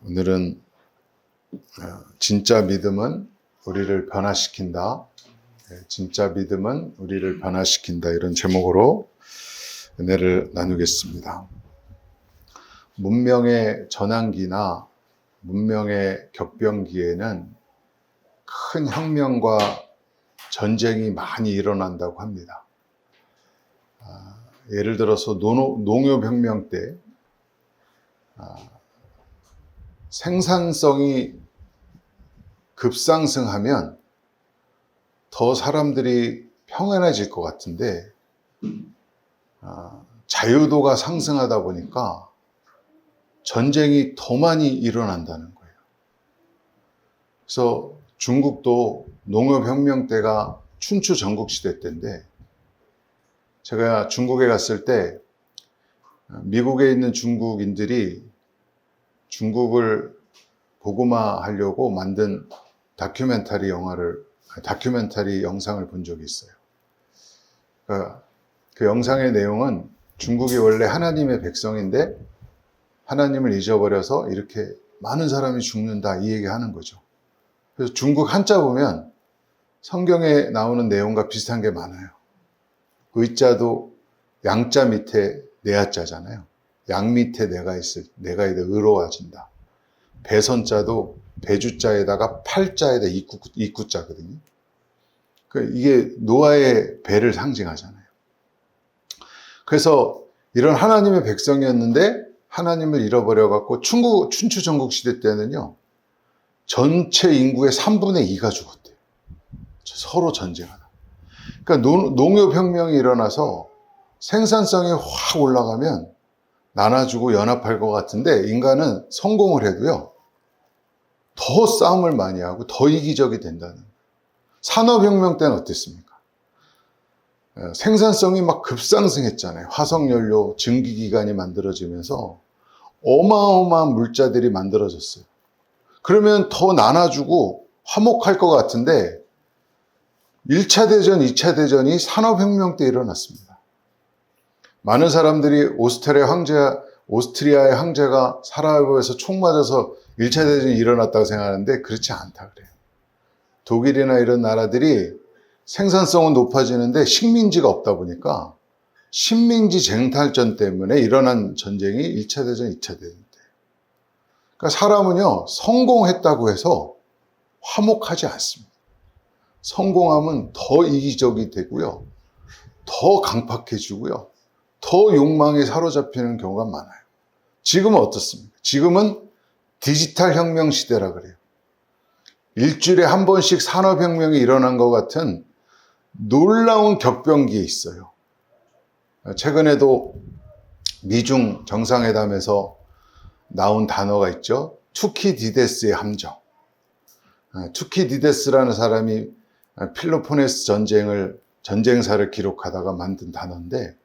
오늘은 진짜 믿음은 우리를 변화시킨다. 진짜 믿음은 우리를 변화시킨다. 이런 제목으로 은혜를 나누겠습니다. 문명의 전환기나 문명의 격변기에는 큰 혁명과 전쟁이 많이 일어난다고 합니다. 예를 들어서 농업혁명 때 생산성이 급상승하면 더 사람들이 평안해질 것 같은데 자유도가 상승하다 보니까 전쟁이 더 많이 일어난다는 거예요. 그래서 중국도 농업혁명 때가 춘추 전국시대 때인데, 제가 중국에 갔을 때 미국에 있는 중국인들이 중국을 복음화하려고 만든 다큐멘터리 영상을 본 적이 있어요. 그 영상의 내용은 중국이 원래 하나님의 백성인데 하나님을 잊어버려서 이렇게 많은 사람이 죽는다, 이 얘기하는 거죠. 그래서 중국 한자 보면 성경에 나오는 내용과 비슷한 게 많아요. 의자도 양자 밑에 내야자잖아요. 양 밑에 내가 내가 의로워진다. 배선자도 배주자에다가 팔자에다 입구자거든요. 이게 노아의 배를 상징하잖아요. 그래서 이런 하나님의 백성이었는데 하나님을 잃어버려갖고 춘추 전국 시대 때는요, 전체 인구의 3분의 2가 죽었대요. 서로 전쟁하다. 그러니까 농업혁명이 일어나서 생산성이 확 올라가면 나눠주고 연합할 것 같은데, 인간은 성공을 해도요, 더 싸움을 많이 하고 더 이기적이 된다는 거예요. 산업혁명 때는 어땠습니까? 생산성이 막 급상승했잖아요. 화석연료, 증기기관이 만들어지면서 어마어마한 물자들이 만들어졌어요. 그러면 더 나눠주고 화목할 것 같은데 1차 대전, 2차 대전이 산업혁명 때 일어났습니다. 많은 사람들이 오스트리아의 황제가 사라예보에서 총 맞아서 1차 대전이 일어났다고 생각하는데 그렇지 않다 그래요. 독일이나 이런 나라들이 생산성은 높아지는데 식민지가 없다 보니까 식민지 쟁탈전 때문에 일어난 전쟁이 1차 대전, 2차 대전 때. 그러니까 사람은요, 성공했다고 해서 화목하지 않습니다. 성공하면 더 이기적이 되고요, 더 강팍해지고요, 더 욕망에 사로잡히는 경우가 많아요. 지금은 어떻습니까? 지금은 디지털 혁명 시대라 그래요. 일주일에 한 번씩 산업혁명이 일어난 것 같은 놀라운 격변기에 있어요. 최근에도 미중 정상회담에서 나온 단어가 있죠. 투키디데스의 함정. 투키디데스라는 사람이 필로포네스 전쟁사를 기록하다가 만든 단어인데,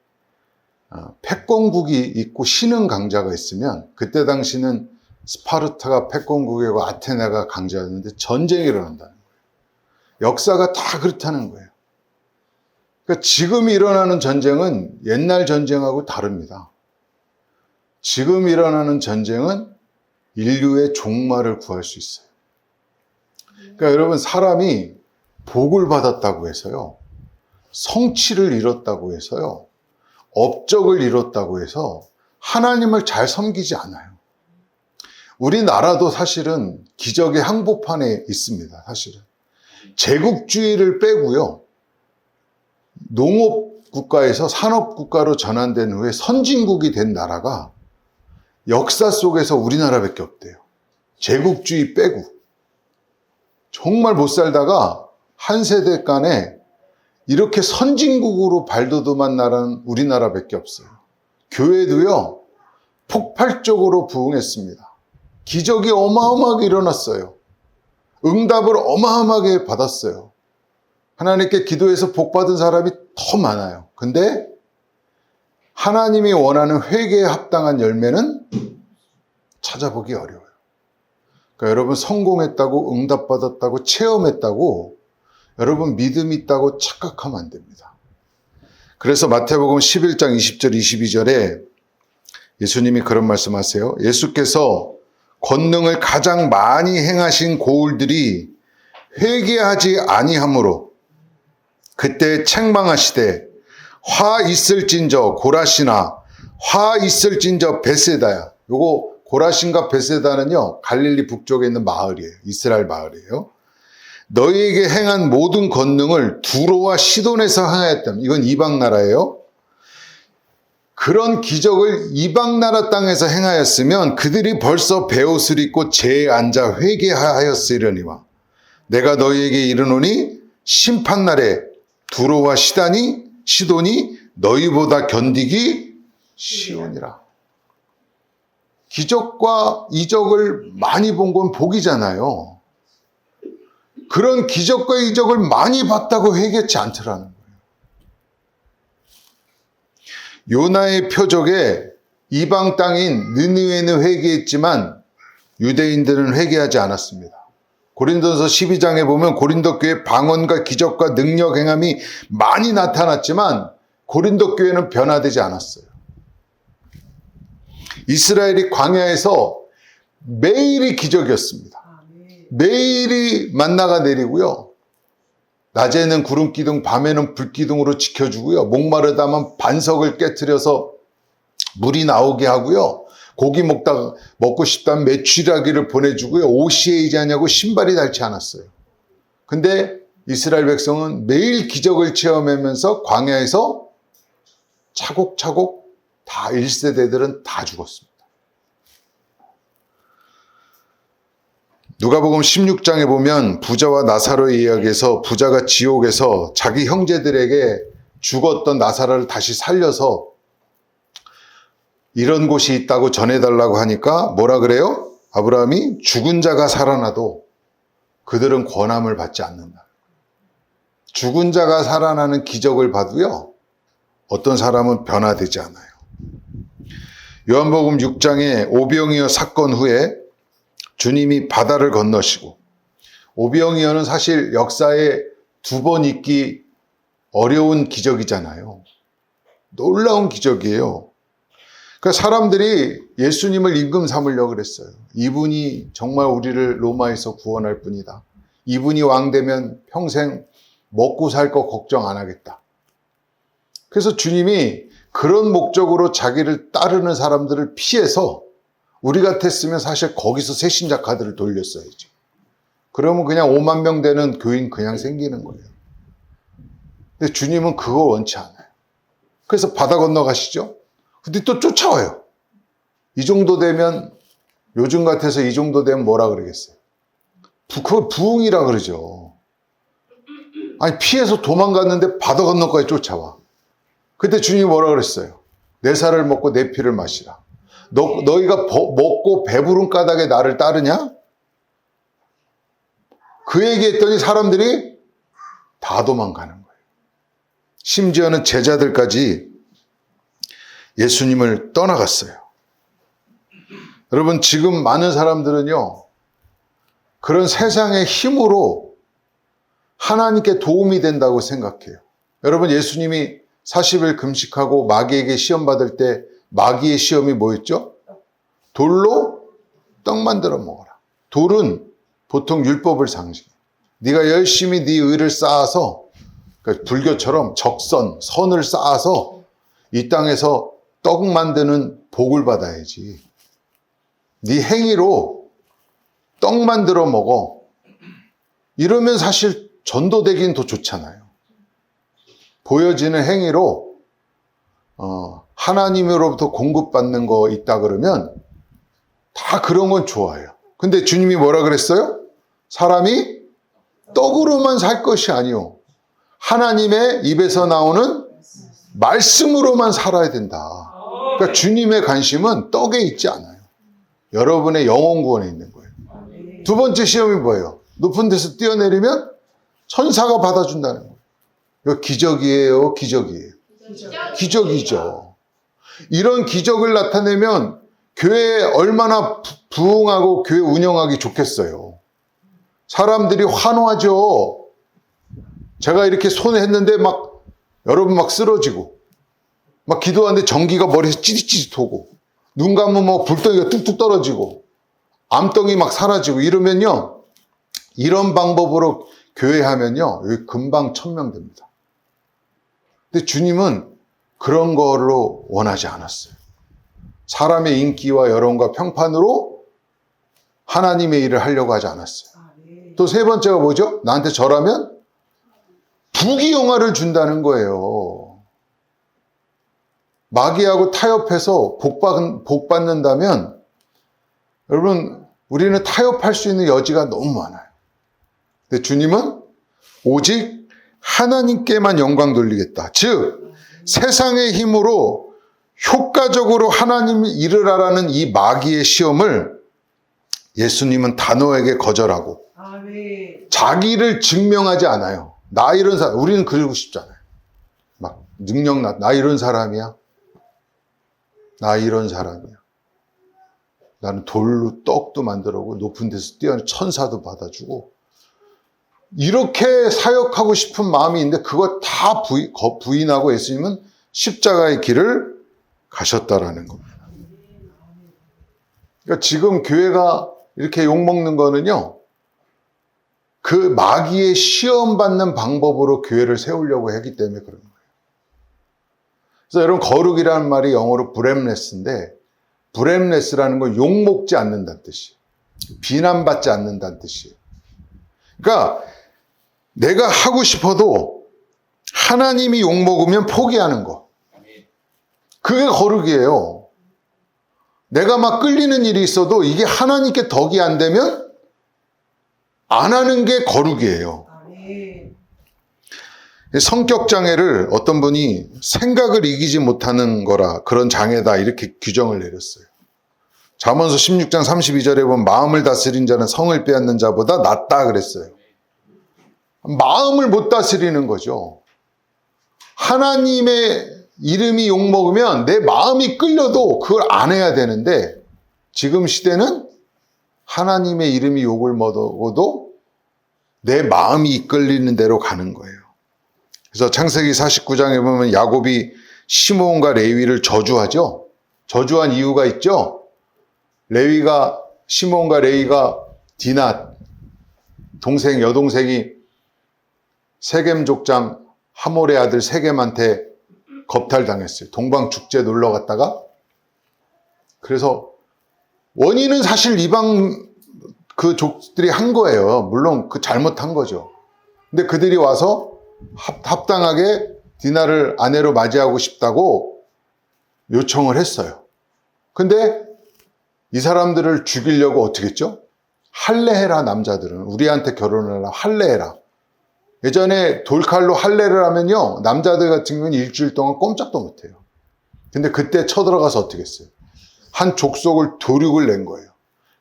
패권국이 있고 신흥 강자가 있으면, 그때 당시는 스파르타가 패권국이고 아테네가 강자였는데 전쟁이 일어난다는 거예요. 역사가 다 그렇다는 거예요. 그러니까 지금 일어나는 전쟁은 옛날 전쟁하고 다릅니다. 지금 일어나는 전쟁은 인류의 종말을 구할 수 있어요. 그러니까 여러분, 사람이 복을 받았다고 해서요, 성취를 이뤘다고 해서요, 업적을 이뤘다고 해서 하나님을 잘 섬기지 않아요. 우리나라도 사실은 기적의 항복판에 있습니다. 사실은 제국주의를 빼고요, 농업국가에서 산업국가로 전환된 후에 선진국이 된 나라가 역사 속에서 우리나라밖에 없대요. 제국주의 빼고. 정말 못 살다가 한 세대간에 이렇게 선진국으로 발돋움한 나라는 우리나라밖에 없어요. 교회도요, 폭발적으로 부흥했습니다. 기적이 어마어마하게 일어났어요. 응답을 어마어마하게 받았어요. 하나님께 기도해서 복받은 사람이 더 많아요. 근데 하나님이 원하는 회개에 합당한 열매는 찾아보기 어려워요. 그러니까 여러분, 성공했다고, 응답받았다고, 체험했다고 여러분 믿음 있다고 착각하면 안 됩니다. 그래서 마태복음 11장 20절 22절에 예수님이 그런 말씀하세요. 예수께서 권능을 가장 많이 행하신 고울들이 회개하지 아니하므로 그때 책망하시되 화 있을진저 고라시나 화 있을진저 베세다야. 요거 고라신과 베세다는요 갈릴리 북쪽에 있는 마을이에요. 이스라엘 마을이에요. 너희에게 행한 모든 권능을 두로와 시돈에서 행하였다면, 이건 이방 나라예요. 그런 기적을 이방 나라 땅에서 행하였으면 그들이 벌써 베옷을 입고 재에 앉아 회개하였으려니와 내가 너희에게 이르노니 심판날에 두로와 시돈이 너희보다 견디기 쉬우니라. 기적과 이적을 많이 본 건 복이잖아요. 그런 기적과 이적을 많이 봤다고 회개치 않더라는 거예요. 요나의 표적에 이방 땅인 느느웨는 회개했지만 유대인들은 회개하지 않았습니다. 고린도서 12장에 보면 고린도 교회 방언과 기적과 능력 행함이 많이 나타났지만 고린도 교회는 변화되지 않았어요. 이스라엘이 광야에서 매일이 기적이었습니다. 매일이 만나가 내리고요. 낮에는 구름기둥, 밤에는 불기둥으로 지켜주고요. 목마르다면 반석을 깨트려서 물이 나오게 하고요. 고기 먹고 싶다면 메추라기를 보내주고요. 옷이 해이지 않냐고 신발이 닳지 않았어요. 근데 이스라엘 백성은 매일 기적을 체험하면서 광야에서 차곡차곡 다 1세대들은 다 죽었습니다. 누가복음 16장에 보면 부자와 나사로의 이야기에서 부자가 지옥에서 자기 형제들에게 죽었던 나사로를 다시 살려서 이런 곳이 있다고 전해달라고 하니까 뭐라 그래요? 아브라함이 죽은 자가 살아나도 그들은 권함을 받지 않는다. 죽은 자가 살아나는 기적을 봐도요, 어떤 사람은 변화되지 않아요. 요한복음 6장에 오병이어 사건 후에 주님이 바다를 건너시고, 오병이어는 사실 역사에 2번 있기 어려운 기적이잖아요. 놀라운 기적이에요. 그러니까 사람들이 예수님을 임금 삼으려고 그랬어요. 이분이 정말 우리를 로마에서 구원할 분이다. 이분이 왕 되면 평생 먹고 살 거 걱정 안 하겠다. 그래서 주님이 그런 목적으로 자기를 따르는 사람들을 피해서, 우리 같았으면 사실 거기서 새신자 카드를 돌렸어야지. 그러면 그냥 5만 명 되는 교인 그냥 생기는 거예요. 근데 주님은 그거 원치 않아요. 그래서 바다 건너가시죠. 근데 또 쫓아와요. 이 정도 되면, 요즘 같아서 이 정도 되면 뭐라 그러겠어요? 그걸 부흥이라 그러죠. 아니, 피해서 도망갔는데 바다 건너까지 쫓아와. 그때 주님이 뭐라 그랬어요? 내 살을 먹고 내 피를 마시라. 너희가 먹고 배부른 까닭에 나를 따르냐? 그 얘기했더니 사람들이 다 도망가는 거예요. 심지어는 제자들까지 예수님을 떠나갔어요. 여러분, 지금 많은 사람들은요, 그런 세상의 힘으로 하나님께 도움이 된다고 생각해요. 여러분, 예수님이 40일 금식하고 마귀에게 시험 받을 때 마귀의 시험이 뭐였죠? 돌로 떡 만들어 먹어라. 돌은 보통 율법을 상징해요. 네가 열심히 네 의를 쌓아서, 그러니까 불교처럼 선을 쌓아서 이 땅에서 떡 만드는 복을 받아야지. 네 행위로 떡 만들어 먹어. 이러면 사실 전도되긴 더 좋잖아요. 보여지는 행위로 하나님으로부터 공급받는 거 있다 그러면 다 그런 건 좋아요. 근데 주님이 뭐라 그랬어요? 사람이 떡으로만 살 것이 아니요, 하나님의 입에서 나오는 말씀으로만 살아야 된다. 그러니까 주님의 관심은 떡에 있지 않아요. 여러분의 영혼 구원에 있는 거예요. 두 번째 시험이 뭐예요? 높은 데서 뛰어내리면 천사가 받아준다는 거예요. 이거 기적이에요, 기적이에요? 기적이죠. 이런 기적을 나타내면 교회에 얼마나 부흥하고 교회 운영하기 좋겠어요. 사람들이 환호하죠. 제가 이렇게 손에 했는데 여러분 쓰러지고, 기도하는데 전기가 머리에서 찌릿찌릿 오고, 눈 감으면 불덩이가 뚝뚝 떨어지고, 암덩이 막 사라지고 이러면요, 이런 방법으로 교회하면요, 여기 금방 1000명 됩니다. 근데 주님은 그런 거로 원하지 않았어요. 사람의 인기와 여론과 평판으로 하나님의 일을 하려고 하지 않았어요. 또 세 번째가 뭐죠? 나한테 절하면 부귀영화를 준다는 거예요. 마귀하고 타협해서 복 받는다면, 여러분, 우리는 타협할 수 있는 여지가 너무 많아요. 근데 주님은 오직 하나님께만 영광 돌리겠다. 즉, 세상의 힘으로 효과적으로 하나님 일을 하라는 이 마귀의 시험을 예수님은 단호하게 거절하고 자기를 증명하지 않아요. 나 이런 사람, 우리는 그러고 싶잖아요. 막 능력 나 이런 사람이야. 나 이런 사람이야. 나는 돌로 떡도 만들어오고 높은 데서 뛰어난 천사도 받아주고 이렇게 사역하고 싶은 마음이 있는데 그거 다 부인하고 예수님은 십자가의 길을 가셨다라는 겁니다. 그러니까 지금 교회가 이렇게 욕먹는 거는요, 그 마귀의 시험받는 방법으로 교회를 세우려고 했기 때문에 그런 거예요. 그래서 여러분, 거룩이라는 말이 영어로 브렘레스인데, 브렘레스라는 건 욕먹지 않는다는 뜻이에요. 비난받지 않는다는 뜻이에요. 그러니까 내가 하고 싶어도 하나님이 욕먹으면 포기하는 거. 그게 거룩이에요. 내가 막 끌리는 일이 있어도 이게 하나님께 덕이 안 되면 안 하는 게 거룩이에요. 성격 장애를 어떤 분이 생각을 이기지 못하는 거라, 그런 장애다, 이렇게 규정을 내렸어요. 잠언서 16장 32절에 보면 마음을 다스린 자는 성을 빼앗는 자보다 낫다 그랬어요. 마음을 못 다스리는 거죠. 하나님의 이름이 욕먹으면 내 마음이 끌려도 그걸 안 해야 되는데, 지금 시대는 하나님의 이름이 욕을 먹어도 내 마음이 이끌리는 대로 가는 거예요. 그래서 창세기 49장에 보면 야곱이 시므온과 레위를 저주하죠. 저주한 이유가 있죠. 시므온과 레위가 디나 여동생이 세겜 족장 하몰의 아들 세겜한테 겁탈당했어요. 동방축제 놀러 갔다가. 그래서 원인은 사실 이방 그 족들이 한 거예요. 물론 그 잘못한 거죠. 근데 그들이 와서 합당하게 디나를 아내로 맞이하고 싶다고 요청을 했어요. 근데 이 사람들을 죽이려고 어떻게 했죠? 할례해라, 남자들은. 우리한테 결혼을 할례해라. 예전에 돌칼로 할례를 하면요, 남자들 같은 경우는 일주일 동안 꼼짝도 못해요. 근데 그때 쳐들어가서 어떻게 했어요? 한 족속을 도륙을 낸 거예요.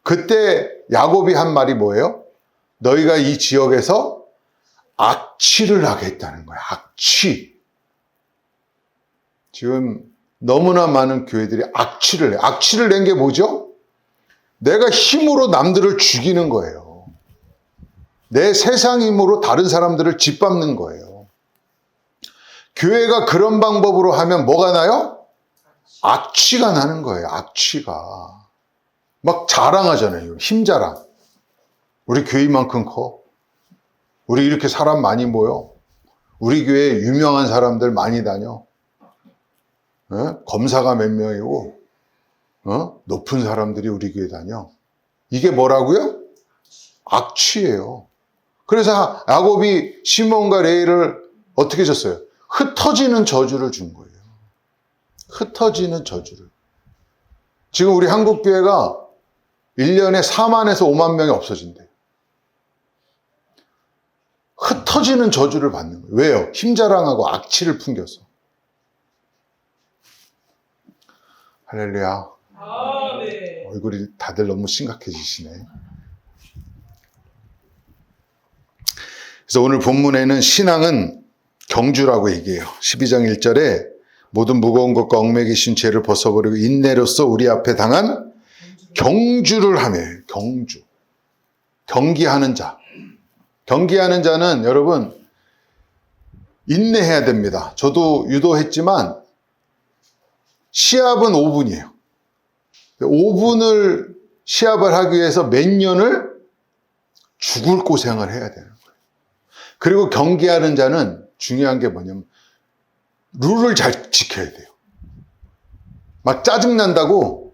그때 야곱이 한 말이 뭐예요? 너희가 이 지역에서 악취를 하겠다는 거예요. 악취. 지금 너무나 많은 교회들이 악취를 해요. 악취를 낸 게 뭐죠? 내가 힘으로 남들을 죽이는 거예요. 내 세상 힘으로 다른 사람들을 짓밟는 거예요. 교회가 그런 방법으로 하면 뭐가 나요? 악취가 나는 거예요. 악취가. 막 자랑하잖아요. 힘자랑. 우리 교회 이만큼 커. 우리 이렇게 사람 많이 모여. 우리 교회에 유명한 사람들 많이 다녀. 검사가 몇 명이고 높은 사람들이 우리 교회 다녀. 이게 뭐라고요? 악취예요. 그래서 야곱이 시몬과 레이를 어떻게 줬어요? 흩어지는 저주를 준 거예요. 흩어지는 저주를. 지금 우리 한국교회가 1년에 4만에서 5만 명이 없어진대요. 흩어지는 저주를 받는 거예요. 왜요? 힘자랑하고 악취를 풍겨서. 할렐루야. 네. 얼굴이 다들 너무 심각해지시네. 그래서 오늘 본문에는 신앙은 경주라고 얘기해요. 12장 1절에 모든 무거운 것과 얽매이신 죄를 벗어버리고 인내로써 우리 앞에 당한 경주를 하며. 경주. 경기하는 자. 경기하는 자는 여러분 인내해야 됩니다. 저도 유도했지만 시합은 5분이에요. 5분을 시합을 하기 위해서 몇 년을 죽을 고생을 해야 되는 거예요. 그리고 경기하는 자는 중요한 게 뭐냐면 룰을 잘 지켜야 돼요. 막 짜증난다고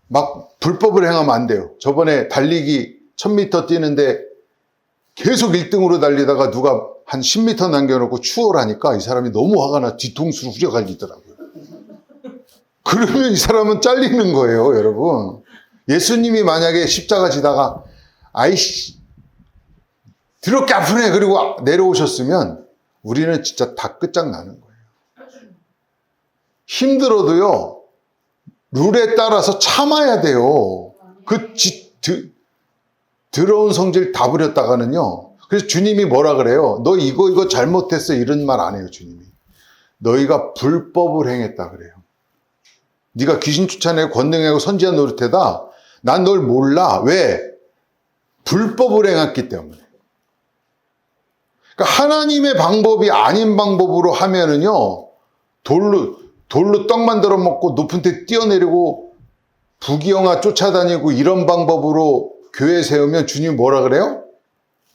막 불법을 행하면 안 돼요. 저번에 달리기 1000m 뛰는데 계속 1등으로 달리다가 누가 한 10m 남겨놓고 추월하니까 이 사람이 너무 화가 나 뒤통수를 후려갈기더라고요. 그러면 이 사람은 잘리는 거예요, 여러분. 예수님이 만약에 십자가 지다가 아이씨 더럽게 아프네 그리고 내려오셨으면 우리는 진짜 다 끝장나는 거예요. 힘들어도요 룰에 따라서 참아야 돼요. 더러운 성질 다 부렸다가는요. 그래서 주님이 뭐라 그래요? 너 이거 잘못했어 이런 말 안 해요. 주님이 너희가 불법을 행했다 그래요. 네가 귀신 쫓아내고 권능하고 선지자 노릇해다. 난 널 몰라. 왜? 불법을 행했기 때문에. 그러니까 하나님의 방법이 아닌 방법으로 하면은요 돌로 떡 만들어 먹고 높은 데 뛰어내리고 부귀영화 쫓아다니고 이런 방법으로 교회 세우면 주님 뭐라 그래요?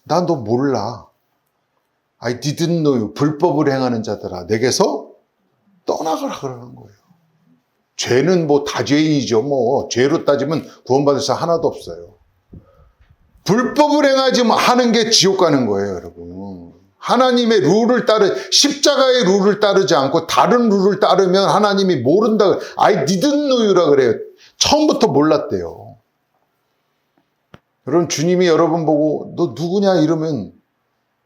난 너 몰라. I didn't know you. 불법을 행하는 자들아 내게서 떠나가라 그러는 거예요. 죄는 뭐 다 죄인이죠. 뭐 죄로 따지면 구원받을 사 하나도 없어요. 불법을 행하지 하는 게 지옥 가는 거예요, 여러분. 하나님의 룰을 십자가의 룰을 따르지 않고 다른 룰을 따르면 하나님이 모른다. I didn't know you라 그래요. 처음부터 몰랐대요. 여러분, 주님이 여러분 보고 너 누구냐 이러면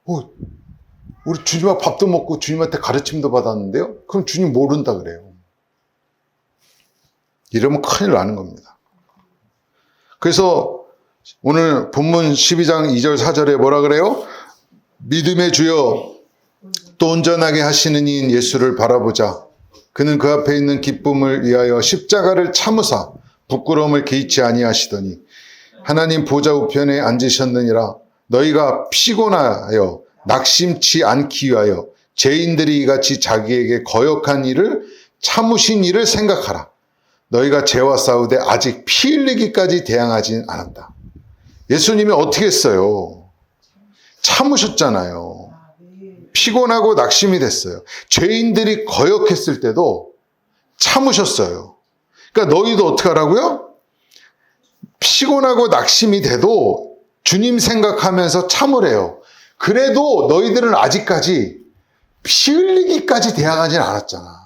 우리 주님하고 밥도 먹고 주님한테 가르침도 받았는데요. 그럼 주님 모른다 그래요. 이러면 큰일 나는 겁니다. 그래서 오늘 본문 12장 2절 4절에 뭐라 그래요? 믿음의 주여 또 온전하게 하시는 이인 예수를 바라보자. 그는 그 앞에 있는 기쁨을 위하여 십자가를 참으사 부끄러움을 개의치 아니하시더니 하나님 보좌 우편에 앉으셨느니라. 너희가 피곤하여 낙심치 않기 위하여 죄인들이 이같이 자기에게 거역한 일을 참으신 일을 생각하라. 너희가 죄와 싸우되 아직 피 흘리기까지 대항하진 않았다. 예수님이 어떻게 했어요? 참으셨잖아요. 피곤하고 낙심이 됐어요. 죄인들이 거역했을 때도 참으셨어요. 그러니까 너희도 어떻게 하라고요? 피곤하고 낙심이 돼도 주님 생각하면서 참으래요. 그래도 너희들은 아직까지 피 흘리기까지 대항하진 않았잖아.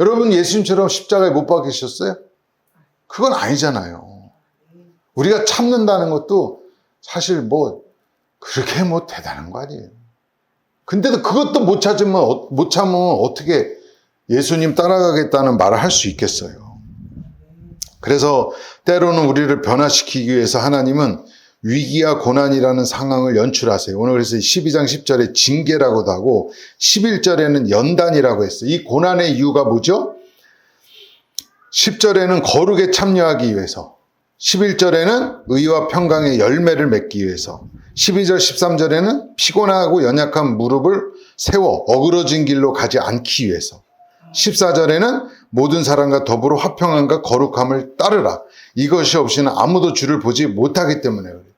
여러분 예수님처럼 십자가에 못 박히셨어요? 그건 아니잖아요. 우리가 참는다는 것도 사실 그렇게 대단한 거 아니에요. 근데도 그것도 못 참으면 어떻게 예수님 따라가겠다는 말을 할 수 있겠어요. 그래서 때로는 우리를 변화시키기 위해서 하나님은 위기와 고난이라는 상황을 연출하세요. 오늘 그래서 12장 10절에 징계라고도 하고 11절에는 연단이라고 했어요. 이 고난의 이유가 뭐죠? 10절에는 거룩에 참여하기 위해서, 11절에는 의와 평강의 열매를 맺기 위해서, 12절 13절에는 피곤하고 연약한 무릎을 세워 어그러진 길로 가지 않기 위해서, 14절에는 모든 사람과 더불어 화평함과 거룩함을 따르라. 이것이 없이는 아무도 주를 보지 못하기 때문에 그랬다.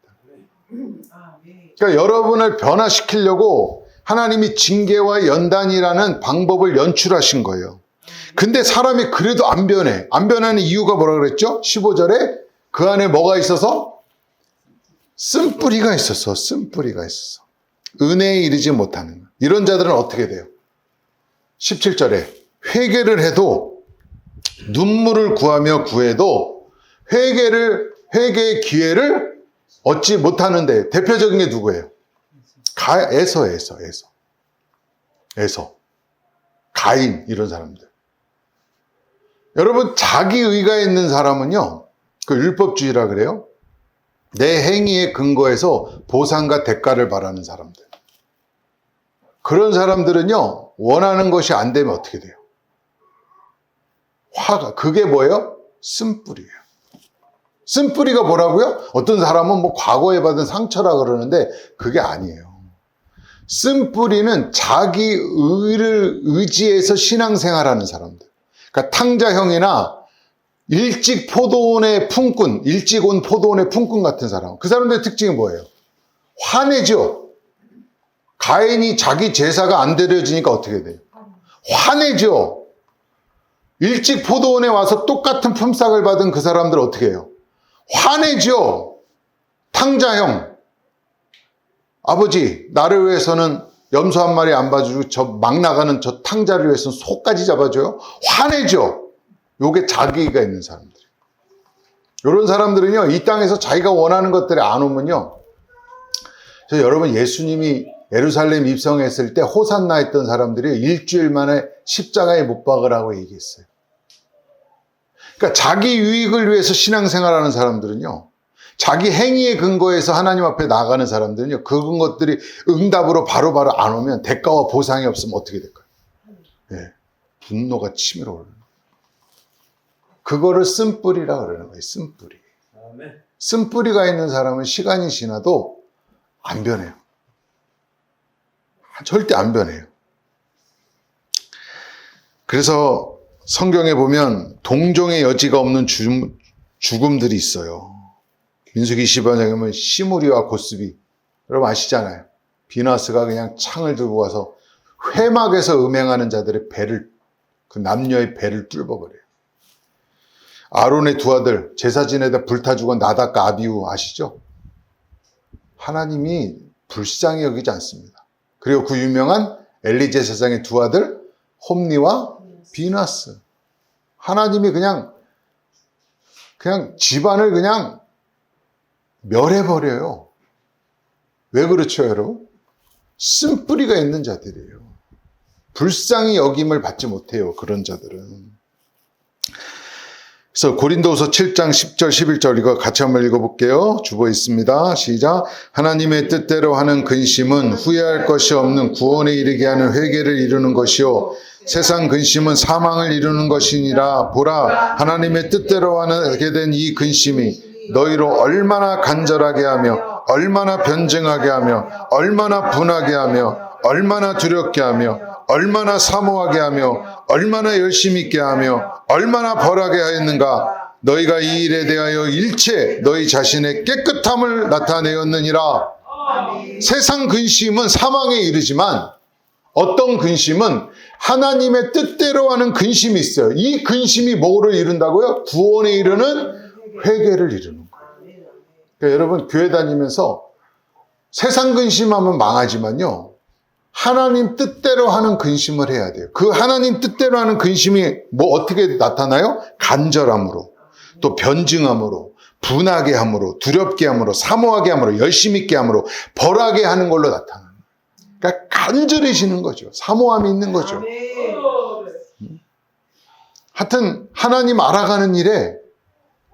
그러니까 여러분을 변화시키려고 하나님이 징계와 연단이라는 방법을 연출하신 거예요. 근데 사람이 그래도 안 변해. 안 변하는 이유가 뭐라 그랬죠? 15절에 그 안에 뭐가 있어서? 쓴뿌리가 있었어. 쓴뿌리가 있었어. 은혜에 이르지 못하는 거. 이런 자들은 어떻게 돼요? 17절에 회개를 해도 눈물을 구하며 구해도 회개의 기회를 얻지 못하는데 대표적인 게 누구예요? 에서. 가인 이런 사람들. 여러분 자기 의가 있는 사람은요. 그 율법주의라 그래요. 내 행위에 근거해서 보상과 대가를 바라는 사람들. 그런 사람들은요. 원하는 것이 안 되면 어떻게 돼요? 화가. 그게 뭐예요? 쓴뿌리예요. 쓴뿌리가 뭐라고요? 어떤 사람은 과거에 받은 상처라 그러는데 그게 아니에요. 쓴뿌리는 자기 의를 의지해서 신앙생활하는 사람들. 그러니까 탕자형이나 일찍 포도원의 품꾼, 일찍 온 포도원의 품꾼 같은 사람. 그 사람들의 특징이 뭐예요? 화내죠. 가인이 자기 제사가 안 드려지니까 어떻게 돼요? 화내죠. 일찍 포도원에 와서 똑같은 품삯을 받은 그 사람들 어떻게 해요? 화내죠. 탕자형. 아버지, 나를 위해서는 염소 한 마리 안 봐주고 저 막 나가는 저 탕자를 위해서는 소까지 잡아줘요? 화내죠. 요게 자기가 있는 사람들. 이런 사람들은요, 이 땅에서 자기가 원하는 것들이 안 오면요. 여러분, 예수님이 예루살렘 입성했을 때 호산나 했던 사람들이 일주일 만에 십자가에 못 박으라고 얘기했어요. 그러니까 자기 유익을 위해서 신앙생활하는 사람들은요, 자기 행위의 근거에서 하나님 앞에 나가는 사람들은요, 그런 것들이 응답으로 바로바로 안 오면 대가와 보상이 없으면 어떻게 될까요? 네, 분노가 치밀어 오르는 거예요. 그거를 쓴뿌리라 그러는 거예요. 쓴뿌리. 쓴뿌리가 있는 사람은 시간이 지나도 안 변해요. 절대 안 변해요. 그래서 성경에 보면 동정의 여지가 없는 죽음들이 있어요. 민수기 20장에 보면 시므리와 고스비, 여러분 아시잖아요. 비나스가 그냥 창을 들고 가서 회막에서 음행하는 자들의 배를, 그 남녀의 배를 뚫어버려요. 아론의 두 아들, 제사 지내다 불타 죽은 나답과 아비후 아시죠? 하나님이 불쌍히 여기지 않습니다. 그리고 그 유명한 엘리 제사장의 두 아들, 홈니와 비나스. 하나님이 그냥 집안을 그냥 멸해버려요. 왜 그렇죠, 여러분? 쓴뿌리가 있는 자들이에요. 불쌍히 여김을 받지 못해요, 그런 자들은. 그래서 고린도후서 7장 10절 11절 이거 같이 한번 읽어볼게요. 주보 있습니다. 시작. 하나님의 뜻대로 하는 근심은 후회할 것이 없는 구원에 이르게 하는 회개를 이루는 것이요 세상 근심은 사망을 이루는 것이니라. 보라, 하나님의 뜻대로 하게 된 이 근심이 너희로 얼마나 간절하게 하며 얼마나 변증하게 하며 얼마나 분하게 하며 얼마나 두렵게 하며 얼마나 사모하게 하며 얼마나 열심히 있게 하며 얼마나 벌하게 하였는가. 너희가 이 일에 대하여 일체 너희 자신의 깨끗함을 나타내었느니라. 세상 근심은 사망에 이르지만 어떤 근심은 하나님의 뜻대로 하는 근심이 있어요. 이 근심이 뭐를 이룬다고요? 구원에 이르는 회개를 이루는 거예요. 그러니까 여러분 교회 다니면서 세상 근심하면 망하지만요, 하나님 뜻대로 하는 근심을 해야 돼요. 그 하나님 뜻대로 하는 근심이 뭐 어떻게 나타나요? 간절함으로, 또 변증함으로, 분하게 함으로, 두렵게 함으로, 사모하게 함으로, 열심히 있게 함으로, 벌하게 하는 걸로 나타나요. 그러니까 간절해지는 거죠. 사모함이 있는 거죠. 하여튼 하나님 알아가는 일에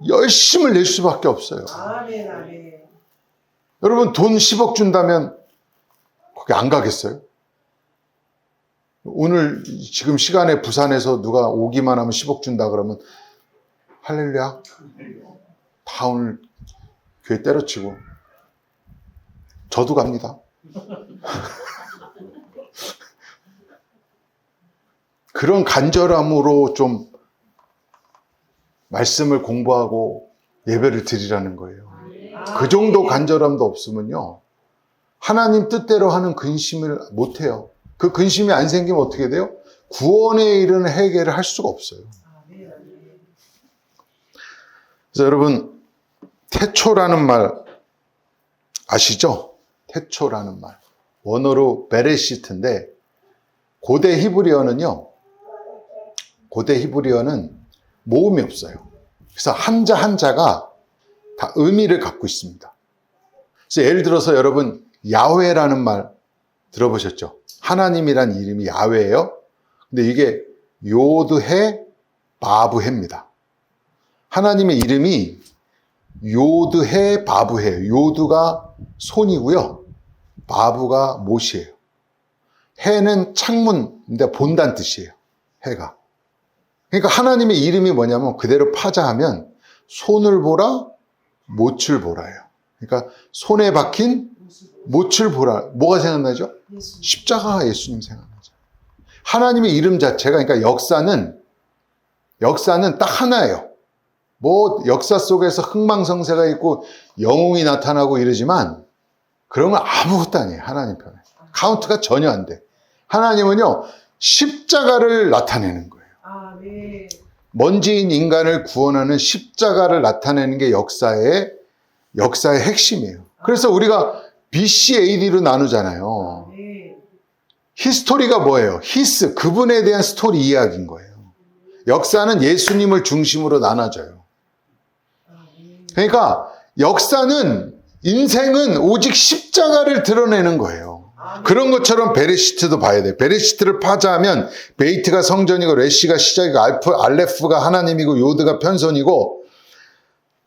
열심을 낼 수밖에 없어요. 여러분 돈 10억 준다면 거기 안 가겠어요? 오늘 지금 시간에 부산에서 누가 오기만 하면 10억 준다 그러면 할렐루야, 다 오늘 교회 때려치고 저도 갑니다. 그런 간절함으로 좀 말씀을 공부하고 예배를 드리라는 거예요. 그 정도 간절함도 없으면요, 하나님 뜻대로 하는 근심을 못해요. 그 근심이 안 생기면 어떻게 돼요? 구원에 이르는 회개를 할 수가 없어요. 그래서 여러분, 태초라는 말 아시죠? 태초라는 말. 원어로 베레시트인데, 고대 히브리어는 모음이 없어요. 그래서 한자 한자가 다 의미를 갖고 있습니다. 그래서 예를 들어서 여러분 야훼라는 말 들어보셨죠? 하나님이란 이름이 야훼예요. 근데 이게 요드해 바브해입니다. 하나님의 이름이 요드해 바브해예요. 요드가 손이고요, 바브가 못이에요. 해는 창문인데 본다는 뜻이에요. 해가. 그러니까 하나님의 이름이 뭐냐면 그대로 파자하면 손을 보라, 못을 보라예요. 그러니까 손에 박힌 못을 보라. 뭐가 생각나죠? 십자가가 예수님 생각나죠. 하나님의 이름 자체가, 그러니까 역사는 딱 하나예요. 뭐 역사 속에서 흥망성쇠가 있고 영웅이 나타나고 이러지만 그런 건 아무것도 아니에요. 하나님 편에. 카운트가 전혀 안 돼. 하나님은요, 십자가를 나타내는 거예요. 네. 먼지인 인간을 구원하는 십자가를 나타내는 게 역사의 핵심이에요. 그래서 우리가 BC, AD로 나누잖아요. 네. 히스토리가 뭐예요? 히스, 그분에 대한 스토리 이야기인 거예요. 역사는 예수님을 중심으로 나눠져요. 그러니까 역사는, 인생은 오직 십자가를 드러내는 거예요. 그런 것처럼 베레시트도 봐야 돼요. 베레시트를 파자하면 베이트가 성전이고 레시가 시작이고 알레프가 하나님이고 요드가 편손이고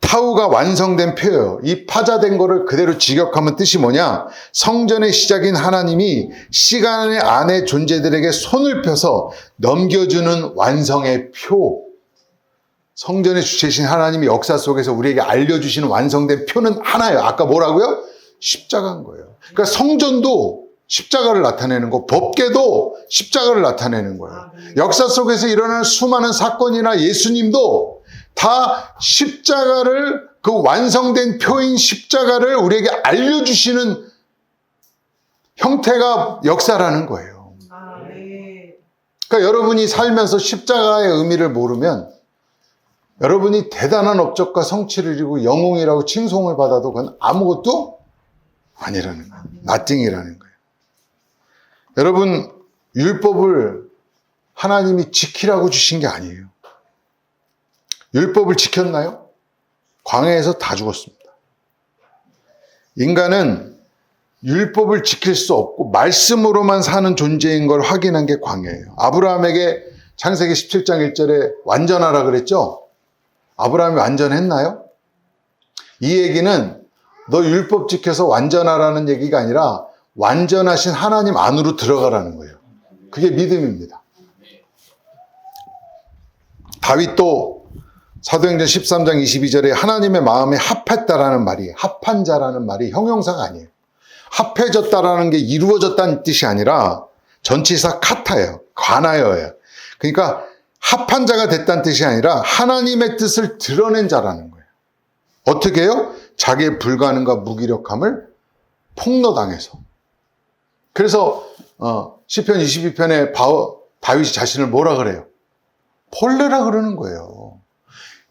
타우가 완성된 표예요. 이 파자된 거를 그대로 직역하면 뜻이 뭐냐? 성전의 시작인 하나님이 시간 안에 존재들에게 손을 펴서 넘겨주는 완성의 표. 성전의 주체신 하나님이 역사 속에서 우리에게 알려주시는 완성된 표는 하나예요. 아까 뭐라고요? 십자가인 거예요. 그러니까 성전도 십자가를 나타내는 거, 법궤도 십자가를 나타내는 거예요. 역사 속에서 일어나는 수많은 사건이나 예수님도 다 십자가를, 그 완성된 표인 십자가를 우리에게 알려주시는 형태가 역사라는 거예요. 그러니까 여러분이 살면서 십자가의 의미를 모르면 여러분이 대단한 업적과 성취를 이루고 영웅이라고 칭송을 받아도 그건 아무것도 아니라는 거예요. nothing이라는 거예요. 여러분, 율법을 하나님이 지키라고 주신 게 아니에요. 율법을 지켰나요? 광야에서 다 죽었습니다. 인간은 율법을 지킬 수 없고 말씀으로만 사는 존재인 걸 확인한 게 광야예요. 아브라함에게 창세기 17장 1절에 완전하라 그랬죠? 아브라함이 완전했나요? 이 얘기는 너 율법 지켜서 완전하라는 얘기가 아니라 완전하신 하나님 안으로 들어가라는 거예요. 그게 믿음입니다. 다윗도 사도행전 13장 22절에 하나님의 마음에 합했다라는 말이, 합한 자라는 말이 형용사가 아니에요. 합해졌다라는 게 이루어졌다는 뜻이 아니라 전치사 카타예요. 관하여예요. 그러니까 합한 자가 됐다는 뜻이 아니라 하나님의 뜻을 드러낸 자라는 거예요. 어떻게 해요? 자기의 불가능과 무기력함을 폭로당해서. 그래서 시편 22편에 다윗이 자신을 뭐라 그래요? 벌레라 그러는 거예요.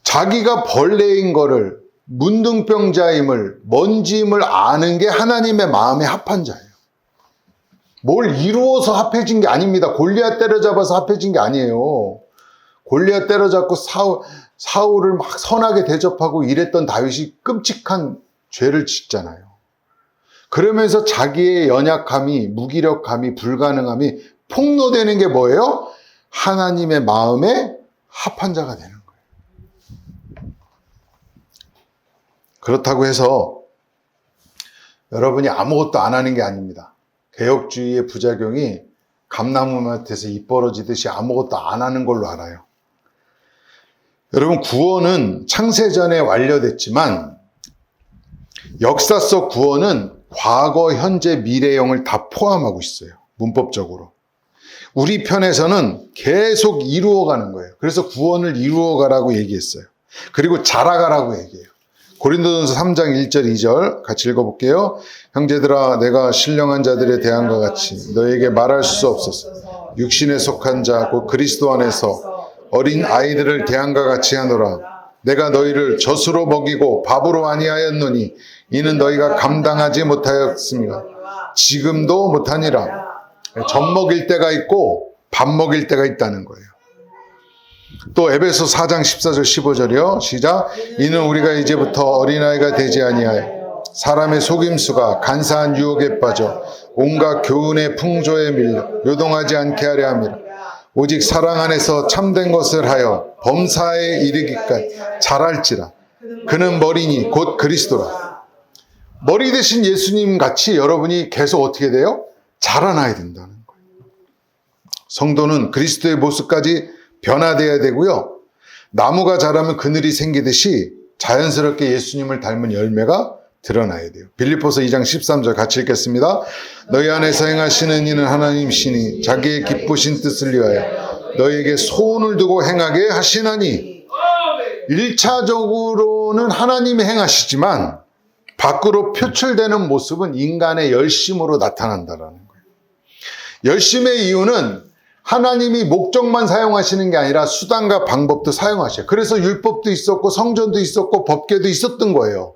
자기가 벌레인 거를, 문둥병자임을, 먼지임을 아는 게 하나님의 마음에 합한 자예요. 뭘 이루어서 합해진 게 아닙니다. 골리앗 때려잡아서 합해진 게 아니에요. 골리앗 때려잡고 사울을 막 선하게 대접하고 이랬던 다윗이 끔찍한 죄를 짓잖아요. 그러면서 자기의 연약함이, 무기력함이, 불가능함이 폭로되는 게 뭐예요? 하나님의 마음에 합한 자가 되는 거예요. 그렇다고 해서 여러분이 아무것도 안 하는 게 아닙니다. 개혁주의의 부작용이 감나무밭에서 입 벌어지듯이 아무것도 안 하는 걸로 알아요. 여러분, 구원은 창세전에 완료됐지만 역사 속 구원은 과거, 현재, 미래형을 다 포함하고 있어요. 문법적으로. 우리 편에서는 계속 이루어가는 거예요. 그래서 구원을 이루어가라고 얘기했어요. 그리고 자라가라고 얘기해요. 고린도전서 3장 1절 2절 같이 읽어볼게요. 형제들아, 내가 신령한 자들의 대항과 같이 너에게 말할 수 없어서 육신에 속한 자 곧 그리스도 안에서 어린 아이들을 대항과 같이 하노라. 내가 너희를 젖으로 먹이고 밥으로 아니하였노니 이는 너희가 감당하지 못하였습니다. 지금도 못하니라. 젖 먹일 때가 있고 밥 먹일 때가 있다는 거예요. 또 에베소 4장 14절 15절이요. 시작. 이는 우리가 이제부터 어린아이가 되지 아니하여 사람의 속임수가 간사한 유혹에 빠져 온갖 교훈의 풍조에 밀려 요동하지 않게 하려 함이라. 오직 사랑 안에서 참된 것을 하여 범사에 이르기까지 자랄지라. 그는 머리니 곧 그리스도라. 머리 대신 예수님 같이 여러분이 계속 어떻게 돼요? 자라나야 된다는 거예요. 성도는 그리스도의 모습까지 변화되어야 되고요. 나무가 자라면 그늘이 생기듯이 자연스럽게 예수님을 닮은 열매가 드러나야 돼요. 빌립보서 2장 13절 같이 읽겠습니다. 너희 안에서 행하시는 이는 하나님이시니 자기의 기쁘신 뜻을 위하여 너희에게 소원을 두고 행하게 하시나니. 1차적으로는 하나님이 행하시지만 밖으로 표출되는 모습은 인간의 열심으로 나타난다라는 거예요. 열심의 이유는 하나님이 목적만 사용하시는 게 아니라 수단과 방법도 사용하셔요. 그래서 율법도 있었고 성전도 있었고 법궤도 있었던 거예요.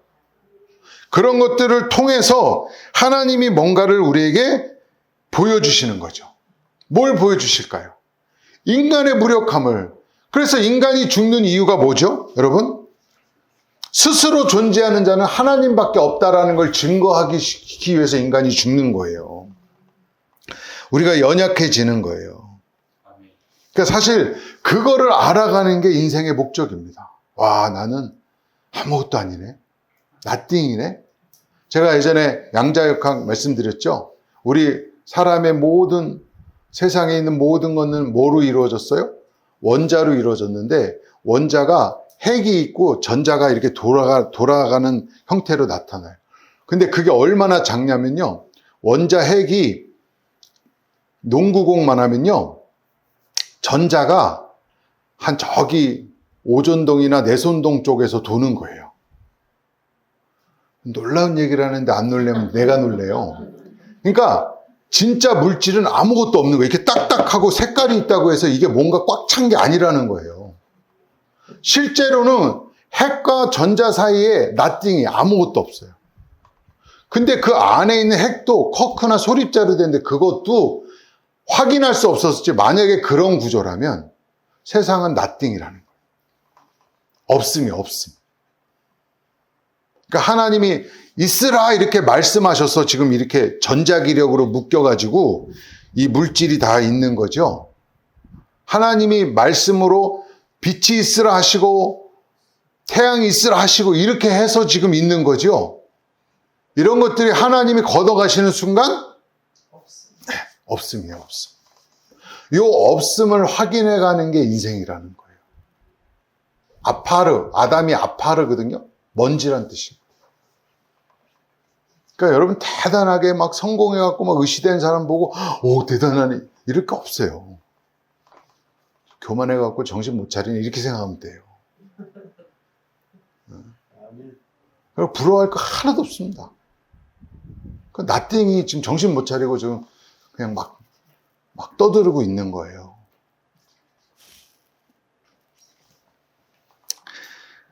그런 것들을 통해서 하나님이 뭔가를 우리에게 보여주시는 거죠. 뭘 보여주실까요? 인간의 무력함을. 그래서 인간이 죽는 이유가 뭐죠? 여러분? 스스로 존재하는 자는 하나님밖에 없다라는 걸 증거하기 위해서 인간이 죽는 거예요. 우리가 연약해지는 거예요. 그러니까 사실 그거를 알아가는 게 인생의 목적입니다. 와, 나는 아무것도 아니네. 나띵이네. 제가 예전에 양자역학 말씀드렸죠. 우리 사람의 모든 세상에 있는 모든 것은 뭐로 이루어졌어요? 원자로 이루어졌는데 원자가 핵이 있고 전자가 이렇게 돌아가는 형태로 나타나요. 근데 그게 얼마나 작냐면요. 원자 핵이 농구공만 하면요. 전자가 한 저기 오존동이나 내손동 쪽에서 도는 거예요. 놀라운 얘기를 하는데 안 놀래면 내가 놀래요. 그러니까 진짜 물질은 아무것도 없는 거예요. 이렇게 딱딱하고 색깔이 있다고 해서 이게 뭔가 꽉 찬 게 아니라는 거예요. 실제로는 핵과 전자 사이에 nothing이 아무것도 없어요. 근데 그 안에 있는 핵도 커크나 소립자로 되는데 그것도 확인할 수 없었지. 만약에 그런 구조라면 세상은 nothing이라는 거예요. 없음이 없음. 그러니까 하나님이 있으라 이렇게 말씀하셔서 지금 이렇게 전자기력으로 묶여가지고 이 물질이 다 있는 거죠. 하나님이 말씀으로 빛이 있으라 하시고 태양이 있으라 하시고 이렇게 해서 지금 있는 거죠. 이런 것들이 하나님이 걷어가시는 순간 없음이에요, 없음. 이 없음을 확인해 가는 게 인생이라는 거예요. 아파르, 아담이 아파르거든요. 먼지란 뜻이에요. 그러니까 여러분 대단하게 막 성공해갖고 막 의시된 사람 보고 오 대단하네 이럴 거 없어요. 교만해갖고 정신 못 차리네 이렇게 생각하면 돼요. 부러워할 거 하나도 없습니다. 그 나띵이 지금 정신 못 차리고 지금 그냥 막 떠들고 있는 거예요.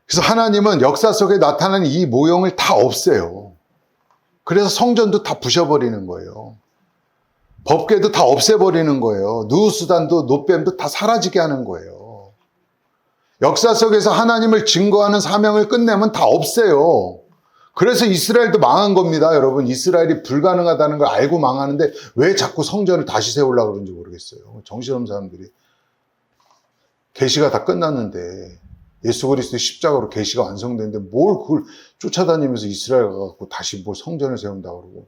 그래서 하나님은 역사 속에 나타나는 이 모형을 다 없애요. 그래서 성전도 다 부셔버리는 거예요. 법궤도 다 없애버리는 거예요. 누수단도 노뱀도 다 사라지게 하는 거예요. 역사 속에서 하나님을 증거하는 사명을 끝내면 다 없애요. 그래서 이스라엘도 망한 겁니다. 여러분 이스라엘이 불가능하다는 걸 알고 망하는데 왜 자꾸 성전을 다시 세우려고 그러는지 모르겠어요. 정신없는 사람들이. 계시가 다 끝났는데 예수 그리스도의 십자가로 계시가 완성됐는데 뭘 그걸 쫓아다니면서 이스라엘 가갖고 다시 뭘 성전을 세운다고 그러고.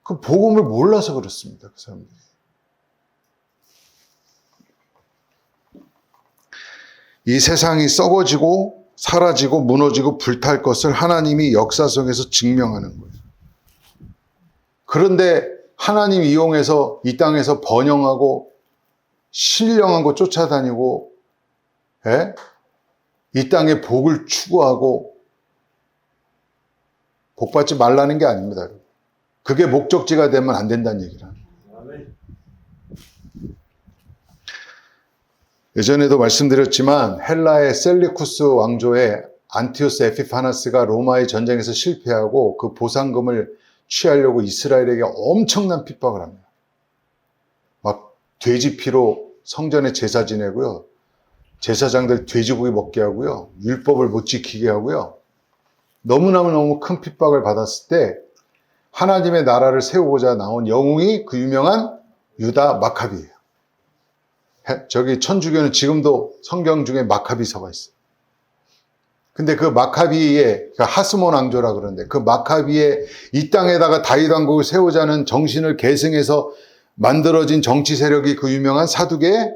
그 복음을 몰라서 그렇습니다. 그 사람들이. 이 세상이 썩어지고 사라지고 무너지고 불탈 것을 하나님이 역사 속에서 증명하는 거예요. 그런데 하나님 이용해서 이 땅에서 번영하고 신령하고 쫓아다니고 이 땅의 복을 추구하고 복받지 말라는 게 아닙니다. 그게 목적지가 되면 안 된다는 얘기를 합니다. 예전에도 말씀드렸지만 헬라의 셀리쿠스 왕조의 안티오스 에피파나스가 로마의 전쟁에서 실패하고 그 보상금을 취하려고 이스라엘에게 엄청난 핍박을 합니다. 막 돼지 피로 성전에 제사 지내고요. 제사장들 돼지고기 먹게 하고요. 율법을 못 지키게 하고요. 너무 큰 핍박을 받았을 때 하나님의 나라를 세우고자 나온 영웅이 그 유명한 유다 마카비예요. 저기 천주교는 지금도 성경 중에 마카비서가 있어요. 근데 그 마카비의 하스몬 왕조라 그러는데 그 마카비의 이 땅에다가 다윗 왕국을 세우자는 정신을 계승해서 만들어진 정치 세력이 그 유명한 사두개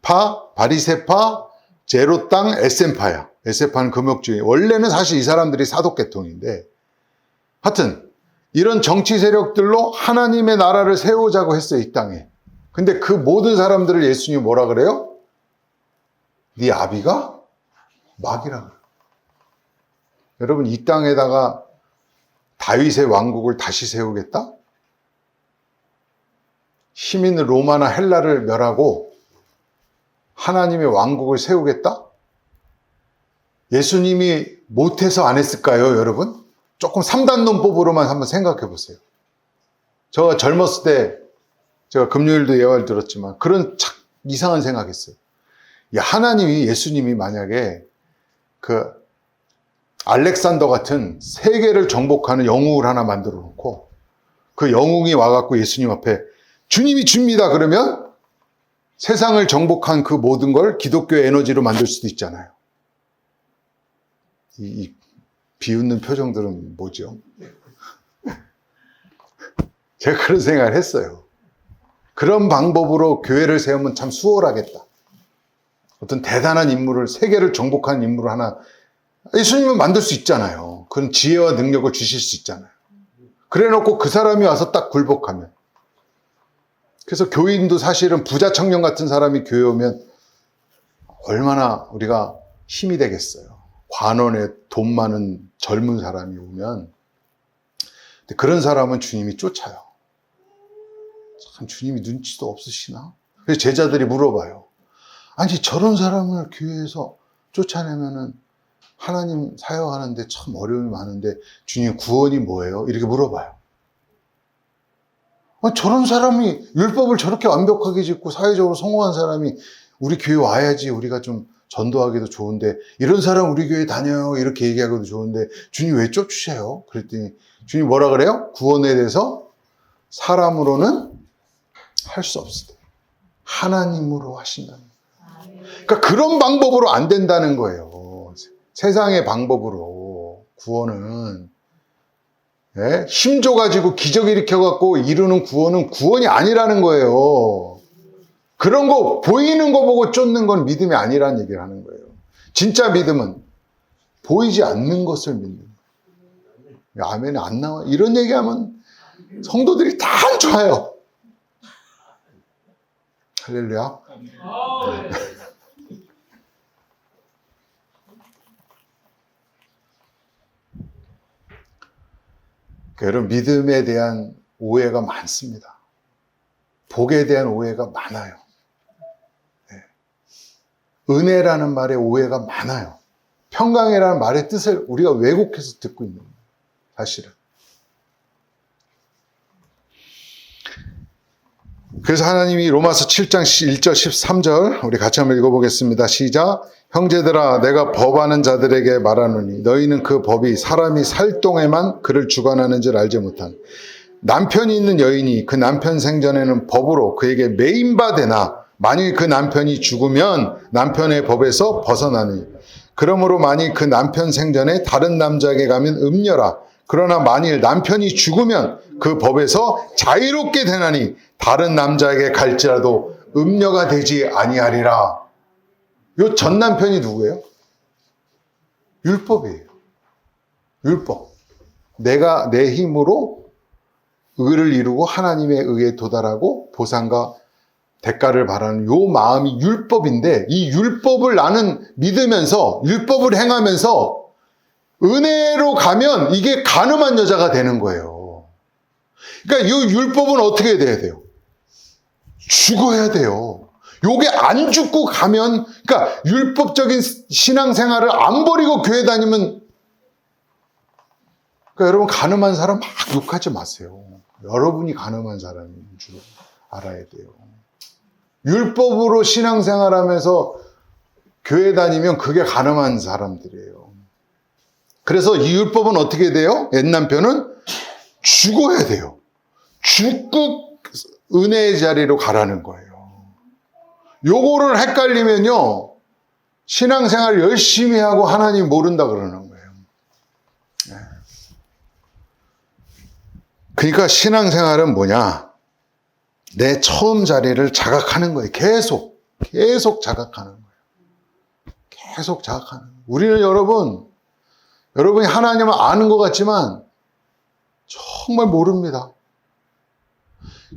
파, 바리새파, 제로땅, 에센파야. 에센파는 금욕주의. 원래는 사실 이 사람들이 사독계통인데 하여튼 이런 정치 세력들로 하나님의 나라를 세우자고 했어요. 이 땅에. 근데 그 모든 사람들을 예수님이 뭐라 그래요? 네 아비가 막이라 그래요. 여러분, 이 땅에다가 다윗의 왕국을 다시 세우겠다? 힘 있는 로마나 헬라를 멸하고 하나님의 왕국을 세우겠다? 예수님이 못해서 안 했을까요, 여러분? 조금 3단 논법으로만 한번 생각해 보세요. 제가 젊었을 때, 제가 금요일도 예화를 들었지만, 그런 착 이상한 생각했어요. 하나님이, 예수님이 만약에 그 알렉산더 같은 세계를 정복하는 영웅을 하나 만들어 놓고, 그 영웅이 와갖고 예수님 앞에 주님이 줍니다 그러면 세상을 정복한 그 모든 걸 기독교의 에너지로 만들 수도 있잖아요. 이 비웃는 표정들은 뭐죠? 제가 그런 생각을 했어요. 그런 방법으로 교회를 세우면 참 수월하겠다. 어떤 대단한 인물을, 세계를 정복한 인물을 하나, 예수님은 만들 수 있잖아요. 그런 지혜와 능력을 주실 수 있잖아요. 그래 놓고 그 사람이 와서 딱 굴복하면. 그래서 교인도 사실은 부자 청년 같은 사람이 교회 오면 얼마나 우리가 힘이 되겠어요. 관원에 돈 많은 젊은 사람이 오면. 근데 그런 사람은 주님이 쫓아요. 참 주님이 눈치도 없으시나? 그래서 제자들이 물어봐요. 아니 저런 사람을 교회에서 쫓아내면은 하나님 사역하는데 참 어려움이 많은데 주님 구원이 뭐예요? 이렇게 물어봐요. 아니, 저런 사람이 율법을 저렇게 완벽하게 짓고 사회적으로 성공한 사람이 우리 교회 와야지 우리가 좀 전도하기도 좋은데 이런 사람 우리 교회 다녀요 이렇게 얘기하기도 좋은데 주님 왜 쫓으세요? 그랬더니 주님 뭐라 그래요? 구원에 대해서 사람으로는 할 수 없으다. 하나님으로 하신다는 거예요. 그러니까 그런 방법으로 안 된다는 거예요. 세상의 방법으로 구원은 힘 줘가지고 기적 일으켜갖고 이루는 구원은 구원이 아니라는 거예요. 그런 거 보이는 거 보고 쫓는 건 믿음이 아니라는 얘기를 하는 거예요. 진짜 믿음은 보이지 않는 것을 믿는 거예요. 아멘이 안 나와. 이런 얘기하면 성도들이 다 안 좋아요. 할렐루야. 여러분 믿음에 대한 오해가 많습니다. 복에 대한 오해가 많아요. 네. 은혜라는 말에 오해가 많아요. 평강이라는 말의 뜻을 우리가 왜곡해서 듣고 있는 거예요. 사실은. 그래서 하나님이 로마서 7장 1절 13절 우리 같이 한번 읽어보겠습니다. 시작. 형제들아 내가 법하는 자들에게 말하노니 너희는 그 법이 사람이 살 동에만 그를 주관하는 줄 알지 못한 남편이 있는 여인이 그 남편 생전에는 법으로 그에게 매인바 되나 만일 그 남편이 죽으면 남편의 법에서 벗어나니 그러므로 만일 그 남편 생전에 다른 남자에게 가면 음녀라. 그러나 만일 남편이 죽으면 그 법에서 자유롭게 되나니 다른 남자에게 갈지라도 음녀가 되지 아니하리라. 요 전 남편이 누구예요? 율법이에요. 율법. 내가 내 힘으로 의를 이루고 하나님의 의에 도달하고 보상과 대가를 바라는 요 마음이 율법인데 이 율법을 나는 믿으면서 율법을 행하면서 은혜로 가면 이게 간음한 여자가 되는 거예요. 그러니까 이 율법은 어떻게 돼야 돼요? 죽어야 돼요. 요게 안 죽고 가면, 그러니까 율법적인 신앙생활을 안 버리고 교회 다니면, 그러니까 여러분 간음한 사람 막 욕하지 마세요. 여러분이 간음한 사람인 줄 알아야 돼요. 율법으로 신앙생활하면서 교회 다니면 그게 간음한 사람들이에요. 그래서 이 율법은 어떻게 돼요? 옛 남편은 죽어야 돼요. 죽고 은혜의 자리로 가라는 거예요. 요거를 헷갈리면요, 신앙생활 열심히 하고 하나님 모른다 그러는 거예요. 그러니까 신앙생활은 뭐냐? 내 처음 자리를 자각하는 거예요. 계속 자각하는 거예요. 계속 자각하는 거예요. 우리는 여러분이 하나님을 아는 것 같지만 정말 모릅니다.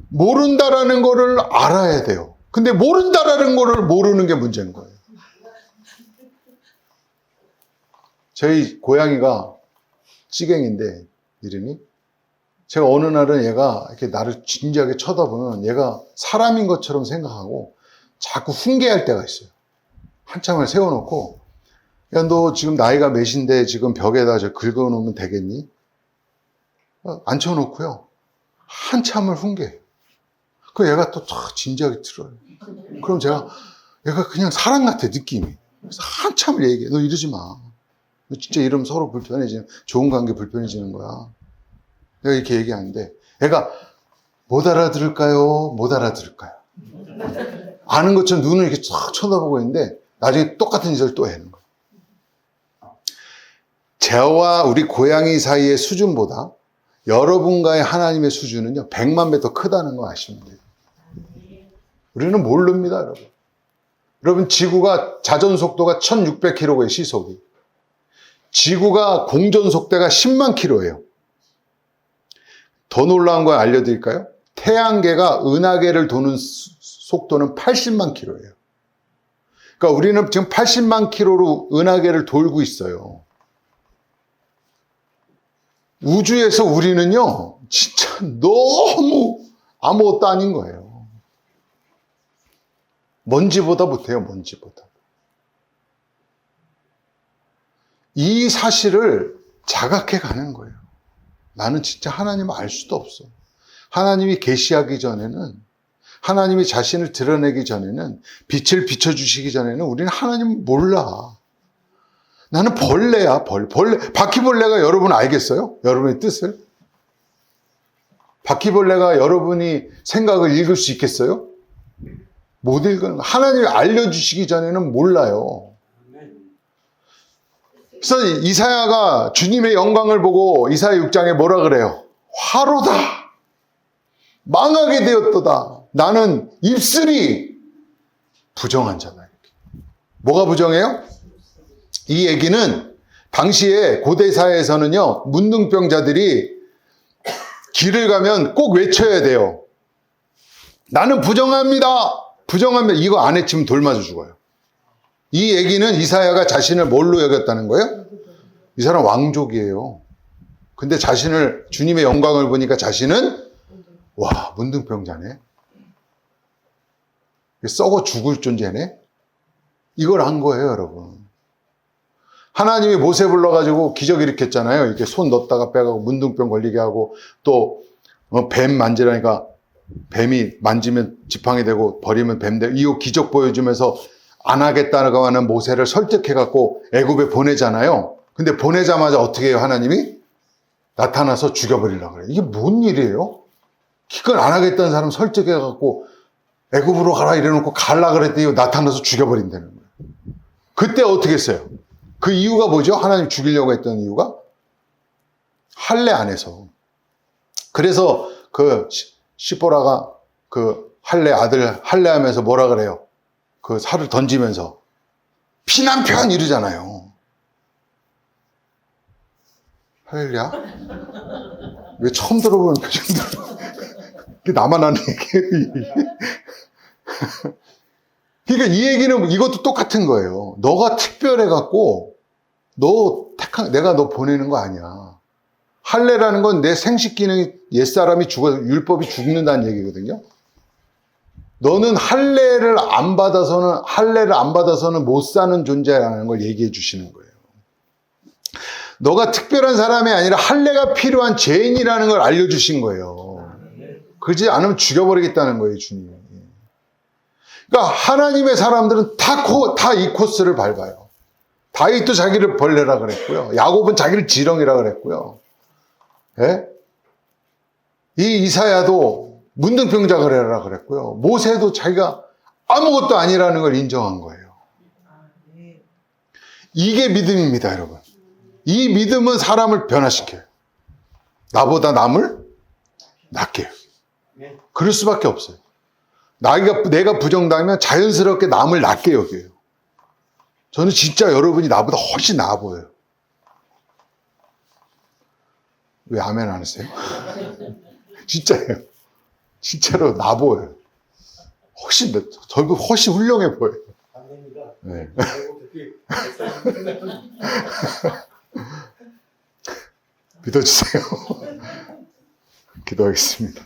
모른다라는 거를 알아야 돼요. 근데 모른다라는 거를 모르는 게 문제인 거예요. 저희 고양이가 찌갱인데 이름이, 제가 어느 날은 얘가 이렇게 나를 진지하게 쳐다보면 얘가 사람인 것처럼 생각하고 자꾸 훈계할 때가 있어요. 한참을 세워놓고, 야, 너 지금 나이가 몇인데 지금 벽에다 저 긁어놓으면 되겠니? 앉혀놓고요. 한참을 훈계해요. 그 얘가 또 진지하게 들어요. 그럼 얘가 그냥 사람 같아, 느낌이. 그래서 한참을 얘기해. 너 이러지 마. 너 진짜 이러면 서로 불편해지는, 좋은 관계 불편해지는 거야. 내가 이렇게 얘기하는데, 애가 못 알아들을까요? 못 알아들을까요? 아는 것처럼 눈을 이렇게 쫙 쳐다보고 있는데, 나중에 똑같은 짓을 또 하는 거예요. 저와 우리 고양이 사이의 수준보다 여러분과의 하나님의 수준은요, 100만 배 더 크다는 거 아시면 돼요. 우리는 모릅니다, 여러분. 여러분, 지구가 자전 속도가 1600km예요, 시속이. 지구가 공전 속도가 10만 km예요. 더 놀라운 걸 알려드릴까요? 태양계가 은하계를 도는 속도는 80만 km예요. 그러니까 우리는 지금 80만 km로 은하계를 돌고 있어요. 우주에서 우리는요, 진짜 너무 아무것도 아닌 거예요. 먼지보다 못해요, 먼지보다. 이 사실을 자각해 가는 거예요. 나는 진짜 하나님을 알 수도 없어. 하나님이 계시하기 전에는, 하나님이 자신을 드러내기 전에는, 빛을 비춰주시기 전에는 우리는 하나님을 몰라. 나는 벌레야, 벌레. 바퀴벌레가 여러분 알겠어요? 여러분의 뜻을? 바퀴벌레가 여러분이 생각을 읽을 수 있겠어요? 못 읽는 거. 하나님이 알려주시기 전에는 몰라요. 그래서 이사야가 주님의 영광을 보고 이사야 6장에 뭐라 그래요? 화로다. 망하게 되었도다. 나는 입술이 부정한 자다. 뭐가 부정해요? 이 얘기는 당시에 고대 사회에서는요, 문둥병자들이 길을 가면 꼭 외쳐야 돼요. 나는 부정합니다. 부정합니다. 이거 안 해치면 돌 맞아 죽어요. 이 얘기는 이사야가 자신을 뭘로 여겼다는 거예요? 이 사람 왕족이에요. 근데 자신을, 주님의 영광을 보니까 자신은, 와, 문둥병자네. 썩어 죽을 존재네. 이걸 한 거예요, 여러분. 하나님이 모세 불러가지고 기적 일으켰잖아요. 이렇게 손 넣었다가 빼가고 문둥병 걸리게 하고, 또 뱀 만지라니까 뱀이 만지면 지팡이 되고 버리면 뱀 되고, 이 기적 보여주면서 안 하겠다고 하는 모세를 설득해갖고 애굽에 보내잖아요. 근데 보내자마자 어떻게 해요, 하나님이? 나타나서 죽여버리려고 그래요. 이게 뭔 일이에요? 기껏 안 하겠다는 사람 설득해갖고 애굽으로 가라 이래놓고 갈라 그랬더니 나타나서 죽여버린다는 거예요. 그때 어떻게 했어요? 그 이유가 뭐죠? 하나님 죽이려고 했던 이유가? 할례 안에서. 그래서 그 시보라가 그 아들 할례하면서 뭐라 그래요? 그 살을 던지면서 피난편 이러잖아요. 할렐루야? 왜 처음 들어보는 표정들? 이게 나만 아는 얘기예요. 그러니까 이 얘기는 이것도 똑같은 거예요. 너가 특별해갖고 내가 너 보내는 거 아니야. 할례라는 건 내 생식 기능이, 옛사람이 율법이 죽는다는 얘기거든요. 너는 할례를 안 받아서는 못 사는 존재라는 걸 얘기해 주시는 거예요. 너가 특별한 사람이 아니라 할례가 필요한 죄인이라는 걸 알려주신 거예요. 그러지 않으면 죽여버리겠다는 거예요, 주님이. 그러니까 하나님의 사람들은 다 이 코스를 밟아요. 다윗도 자기를 벌레라 그랬고요. 야곱은 자기를 지렁이라 그랬고요. 예? 이 이사야도 문둥병자 그래라 그랬고요. 모세도 자기가 아무것도 아니라는 걸 인정한 거예요. 이게 믿음입니다, 여러분. 이 믿음은 사람을 변화시켜요. 나보다 남을 낫게 여겨요. 그럴 수밖에 없어요. 내가 부정당하면 자연스럽게 남을 낫게 여겨요. 저는 진짜 여러분이 나보다 훨씬 나아 보여요. 왜 아멘 안 하세요? 진짜예요. 진짜로 나아 보여요. 훨씬 훌륭해 보여요. 안 됩니다. 네. 믿어주세요. 기도하겠습니다.